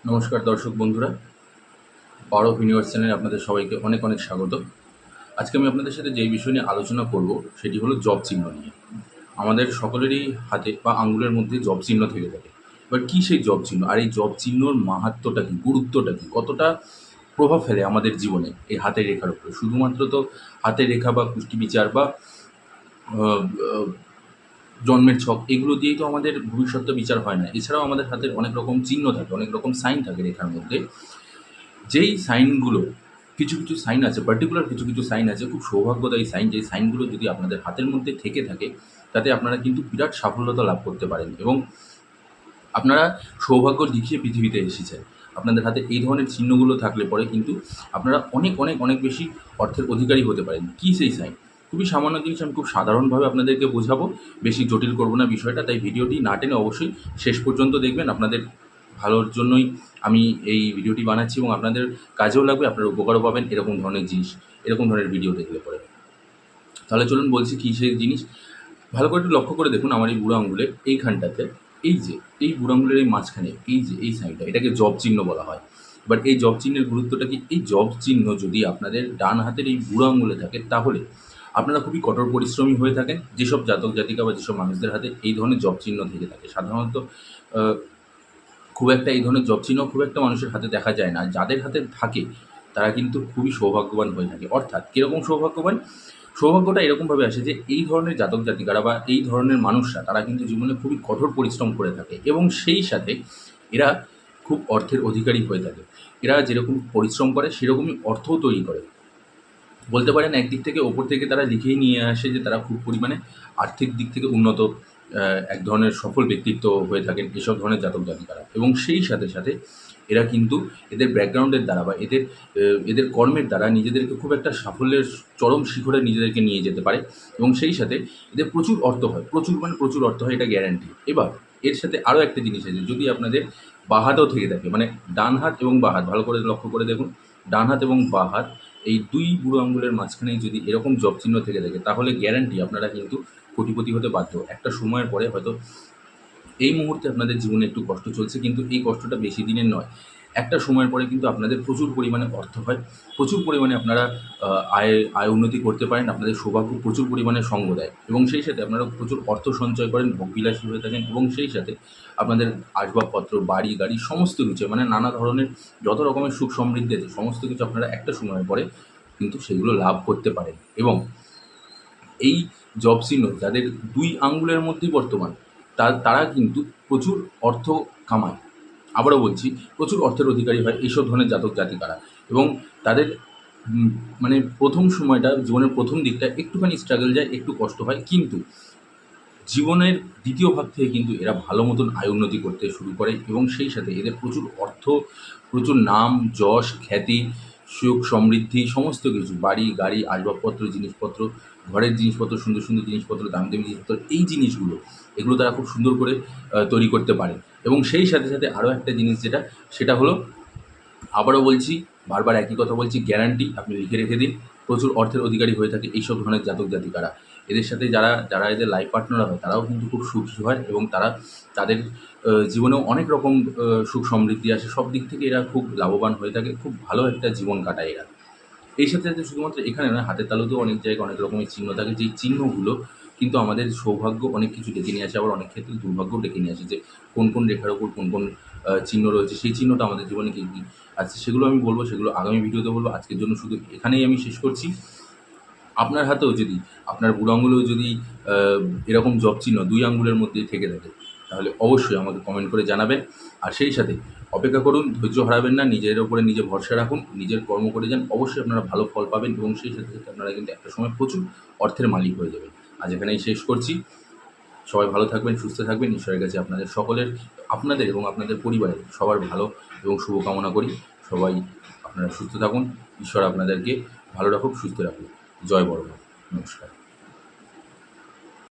নমস্কার দর্শক বন্ধুরা, পাওয়ার অফ ইউনিভার্স চ্যানেলে আপনাদের সবাইকে অনেক অনেক স্বাগত। আজকে আমি আপনাদের সাথে যেই বিষয় নিয়ে আলোচনা করব সেটি হলো জব চিহ্ন নিয়ে। আমাদের সকলেরই হাতে বা আঙ্গুলের মধ্যে জব চিহ্ন থেকে থাকে। এবার কী সেই জব চিহ্ন, আর এই জব চিহ্নর মাহাত্ম্যটা কী, গুরুত্বটা কী, কতটা প্রভাব ফেলে আমাদের জীবনে এই হাতের রেখার উপরে? শুধুমাত্র তো হাতের রেখা বা কুষ্টি বিচার বা আহ, আহ, জন্মের ছক এগুলো দিয়েই তো আমাদের ভবিষ্যৎ বিচার হয় না। এছাড়াও আমাদের হাতের অনেক রকম চিহ্ন থাকে, অনেক রকম সাইন থাকে রেখার মধ্যে। যেই সাইনগুলো, কিছু কিছু সাইন আছে, পার্টিকুলার কিছু কিছু সাইন আছে, খুব সৌভাগ্যদায়ী সাইন, যেই সাইনগুলো যদি আপনাদের হাতের মধ্যে থেকে থাকে তাতে আপনারা কিন্তু বিরাট সাফল্যতা লাভ করতে পারেন এবং আপনারা সৌভাগ্য লিখিয়ে পৃথিবীতে এসেছেন। আপনাদের হাতে এই ধরনের চিহ্নগুলো থাকলে পরে কিন্তু আপনারা অনেক অনেক অনেক বেশি অর্থের অধিকারী হতে পারেন। কী সেই সাইন? খুবই সামান্য জিনিস, আমি খুব সাধারণভাবে আপনাদেরকে বোঝাবো, বেশি জটিল করব না বিষয়টা। তাই ভিডিওটি না টেনে অবশ্যই শেষ পর্যন্ত দেখবেন। আপনাদের ভালোর জন্যই আমি এই ভিডিওটি বানাচ্ছি এবং আপনাদের কাজেও লাগবে, আপনারা উপকারও পাবেন এরকম ধরনের জিনিস, এরকম ধরনের ভিডিও দেখলে পরে। তাহলে চলুন বলছি কী সেই জিনিস। ভালো করে একটু লক্ষ্য করে দেখুন আমার এই বুড়ো আঙুলের এইখানটাতে, এই যে এই বুড়ো আঙুলের এই মাঝখানে এই যে এই সাইনটা, এটাকে জব চিহ্ন বলা হয়। বাট এই জব চিহ্নের গুরুত্বটা কি? এই জব চিহ্ন যদি আপনাদের ডান হাতের এই বুড়ো আঙুলে থাকে তাহলে আপনারা খুবই কঠোর পরিশ্রমী হয়ে থাকেন। যেসব জাতক জাতিকা বা যেসব মানুষদের হাতে এই ধরনের জব চিহ্ন থেকে থাকে, সাধারণত খুব একটা এই ধরনের জব চিহ্ন খুব একটা মানুষের হাতে দেখা যায় না। যাদের হাতে থাকে তারা কিন্তু খুবই সৌভাগ্যবান হয়ে থাকে। অর্থাৎ কীরকম সৌভাগ্যবান? সৌভাগ্যটা এরকমভাবে আসে যে এই ধরনের জাতক জাতিকারা বা এই ধরনের মানুষরা তারা কিন্তু জীবনে খুবই কঠোর পরিশ্রম করে থাকে এবং সেই সাথে এরা খুব অর্থের অধিকারী হয়ে থাকে। এরা যেরকম পরিশ্রম করে সেরকমই অর্থও তৈরি করে। বলতে পারেন একদিক থেকে ওপর থেকে তারা লিখেই নিয়ে আসে যে তারা খুব পরিমাণে আর্থিক দিক থেকে উন্নত এক ধরনের সফল ব্যক্তিত্ব হয়ে থাকেন এসব ধরনের জাতক জাতিকারা। এবং সেই সাথে সাথে এরা কিন্তু এদের ব্যাকগ্রাউন্ডের দ্বারা বা এদের কর্মের দ্বারা নিজেদেরকে খুব একটা সাফল্যের চরম শিখরে নিজেদেরকে নিয়ে যেতে পারে এবং সেই সাথে এদের প্রচুর অর্থ হয়, প্রচুর মানে প্রচুর অর্থ হয়, এটা গ্যারান্টি। এবার এর সাথে আরও একটা জিনিস আছে, যদি আপনাদের বাঁ হাতও থেকে থাকে, মানে ডান হাত এবং বাঁ হাত ভালো করে লক্ষ্য করে দেখুন, ডান হাত এবং বাঁ হাত এই দুই বুড়ো আঙুলের মাঝখানেই যদি এরকম জব চিহ্ন থেকে থাকে তাহলে গ্যারান্টি আপনারা কিন্তু কোটিপতি হতে বাধ্য। একটা সময়ের পরে হয়তো এই মুহূর্তে আপনাদের জীবনে একটু কষ্ট চলছে, কিন্তু এই কষ্টটা বেশি দিনের নয়। একটা সময়ের পরে কিন্তু আপনাদের প্রচুর পরিমাণে অর্থ হয়, প্রচুর পরিমাণে আপনারা আয় উন্নতি করতে পারেন, আপনাদের সৌভাগ্য প্রচুর পরিমাণে সঙ্গ দেয় এবং সেই সাথে আপনারা প্রচুর অর্থ সঞ্চয় করেন, ভোগবিলাসী হয়ে থাকেন এবং সেই সাথে আপনাদের আসবাবপত্র, বাড়ি গাড়ি সমস্ত কিছু, মানে নানা ধরনের যত রকমের সুখ সমৃদ্ধি আছে সমস্ত কিছু আপনারা একটা সময়ের পরে কিন্তু সেগুলো লাভ করতে পারেন। এবং এই জব চিহ্ন যাদের দুই আঙ্গুলের মধ্যেই বর্তমান, তারা কিন্তু প্রচুর অর্থ কামায়। আবারও বলছি, প্রচুর অর্থের অধিকারী হয় এইসব ধরনের জাতক জাতিকারা এবং তাদের মানে প্রথম সময়টা, জীবনের প্রথম দিকটা একটুখানি স্ট্রাগল যায়, একটু কষ্ট হয়, কিন্তু জীবনের দ্বিতীয় ভাগ থেকে কিন্তু এরা ভালো মতন আয় উন্নতি করতে শুরু করে এবং সেই সাথে এদের প্রচুর অর্থ, প্রচুর নাম, যশ, খ্যাতি, সুখ, সমৃদ্ধি সমস্ত কিছু, বাড়ি, গাড়ি, আসবাবপত্র, জিনিসপত্র, ঘরের জিনিসপত্র, সুন্দর সুন্দর জিনিসপত্র, দামি দামি জিনিসপত্র, এই জিনিসগুলো এগুলো তারা খুব সুন্দর করে তৈরি করতে পারে। এবং সেই সাথে সাথে আরও একটা জিনিস যেটা, সেটা হলো, আবারও বলছি, বারবার একই কথা বলছি, গ্যারান্টি আপনি লিখে রেখে দিন, প্রচুর অর্থের অধিকারী হয়ে থাকে এইসব ধরনের জাতক জাতিকারা। এদের সাথে যারা যারা এদের লাইফ পার্টনার হয় তারাও কিন্তু খুব সুখী হয় এবং তারা তাদের জীবনেও অনেক রকম সুখ সমৃদ্ধি আসে, সব দিক থেকে এরা খুব লাভবান হয়ে থাকে, খুব ভালো একটা জীবন কাটায় এরা। এই সাথে সাথে শুধুমাত্র এখানে নয়, হাতের তালুতেও অনেক জায়গায় অনেক রকমের চিহ্ন থাকে, যেই চিহ্নগুলো কিন্তু আমাদের সৌভাগ্য অনেক কিছু ডেকে নিয়ে আসে, আবার অনেক ক্ষেত্রে দুর্ভাগ্যও ডেকে নিয়ে আসে। যে কোন কোন রেখার ওপর কোন কোন চিহ্ন রয়েছে, সেই চিহ্নটা আমাদের জীবনে কী কী আছে সেগুলো আমি বলবো, সেগুলো আগামী ভিডিওতে বলবো। আজকের জন্য শুধু এখানেই আমি শেষ করছি। আপনার হাতেও যদি, আপনার বুড়ো আঙুলেও যদি এরকম জব চিহ্ন দুই আঙুলের মধ্যেই থেকে থাকে তাহলে অবশ্যই আমাকে কমেন্ট করে জানাবেন। আর সেই সাথে অপেক্ষা করুন, ধৈর্য হারাবেন না, নিজের ওপরে নিজে ভরসা রাখুন, নিজের কর্ম করে যান, অবশ্যই আপনারা ভালো ফল পাবেন এবং সেই সাথে সাথে আপনারা কিন্তু একটা সময় প্রচুর অর্থের মালিক হয়ে যাবেন। আজ এখানেই শেষ করছি। সবাই ভালো থাকবেন, সুস্থ থাকবেন। ঈশ্বরের কাছে আপনাদের সকলের, আপনাদের এবং আপনাদের পরিবারের সবার ভালো এবং শুভকামনা করি। সবাই আপনারা সুস্থ থাকুন, ঈশ্বর আপনাদেরকে ভালো রাখুক, সুস্থ রাখুন। জয় বড়। নমস্কার।